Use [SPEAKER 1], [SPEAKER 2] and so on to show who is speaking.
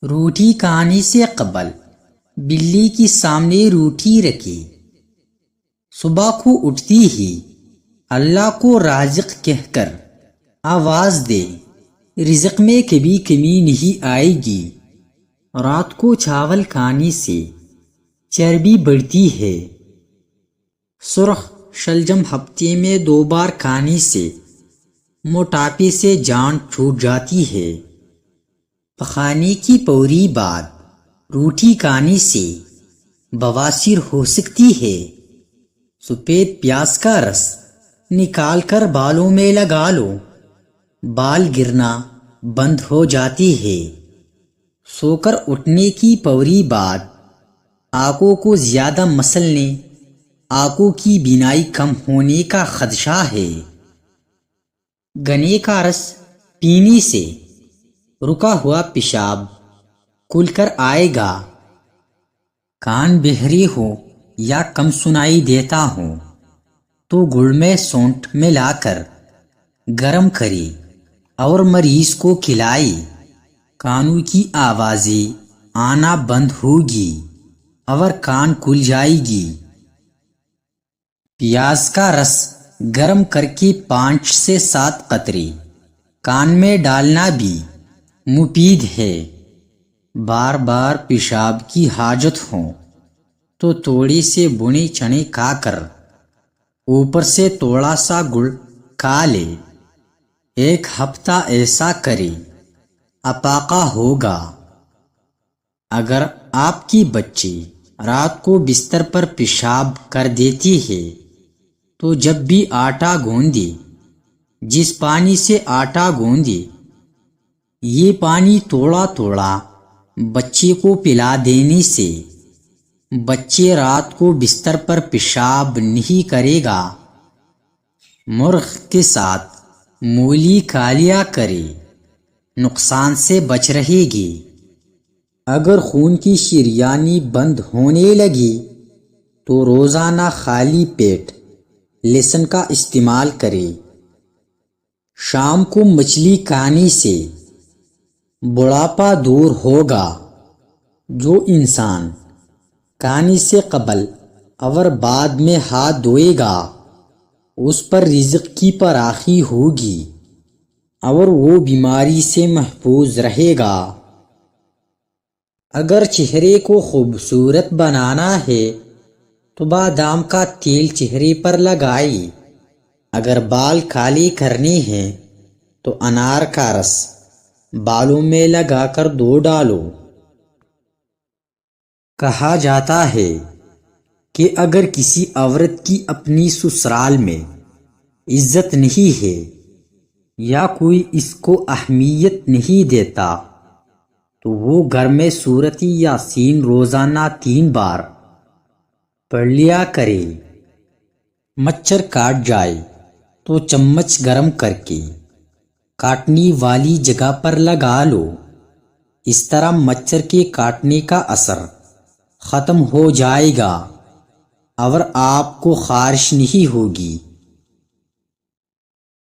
[SPEAKER 1] روٹی کھانے سے قبل بلی کی سامنے روٹی رکھی، صبح کو اٹھتی ہی اللہ کو رازق کہہ کر آواز دے، رزق میں کبھی کمی نہیں آئے گی۔ رات کو چاول کھانے سے چربی بڑھتی ہے، سرخ شلجم ہفتے میں 2 بار کھانے سے موٹاپے سے جان چھوٹ جاتی ہے۔ پکانے کی پوری بعد روٹی کھانے سے بواسیر ہو سکتی ہے۔ سفید پیاز کا رس نکال کر بالوں میں لگا لو، بال گرنا بند ہو جاتی ہے۔ سو کر اٹھنے کی فوری بعد آنکھوں کو زیادہ مسلنے، آنکھوں کی بینائی کم ہونے کا خدشہ ہے۔ گنے کا رس پینے سے رکا ہوا پیشاب کھل کر آئے گا۔ کان بہرے ہو یا کم سنائی دیتا ہو تو گڑ میں سونٹھ ملا کر گرم کرے اور مریض کو کھلائے، کانوں کی آوازیں آنا بند ہوگی اور کان کھل جائے گی۔ پیاز کا رس گرم کر کے 5 سے 7 قطرے کان میں ڈالنا بھی مفید ہے۔ بار بار پیشاب کی حاجت ہو تو تھوڑے سے بنے چنے کھا کر اوپر سے تھوڑا سا گڑ کھا لے، 1 ہفتہ ایسا کرے، افاقہ ہوگا۔ اگر آپ کی بچی رات کو بستر پر پیشاب کر دیتی ہے تو جب بھی آٹا گوندے، جس پانی سے آٹا گوندے یہ پانی تھوڑا تھوڑا بچے کو پلا دینے سے بچے رات کو بستر پر پیشاب نہیں کرے گا۔ مرغ کے ساتھ مولی کھا لیا کرے، نقصان سے بچ رہے گی۔ اگر خون کی شریانی بند ہونے لگی تو روزانہ خالی پیٹ لہسن کا استعمال کرے۔ شام کو مچھلی کھانے سے بڑھاپا دور ہوگا۔ جو انسان کھانے سے قبل اور بعد میں ہاتھ دھوئے گا اس پر رزق کی فراخی ہوگی اور وہ بیماری سے محفوظ رہے گا۔ اگر چہرے کو خوبصورت بنانا ہے تو بادام کا تیل چہرے پر لگائے، اگر بال کالے کرنے ہیں تو انار کا رس بالوں میں لگا کر دھو ڈالو۔ کہا جاتا ہے کہ اگر کسی عورت کی اپنی سسرال میں عزت نہیں ہے یا کوئی اس کو اہمیت نہیں دیتا تو وہ گھر میں سورۃ یاسین روزانہ 3 بار پڑھ لیا کرے۔ مچھر کاٹ جائے تو چمچ گرم کر کے کاٹنے والی جگہ پر لگا لو، اس طرح مچھر کے کاٹنے کا اثر ختم ہو جائے گا اور آپ کو خارش نہیں ہوگی۔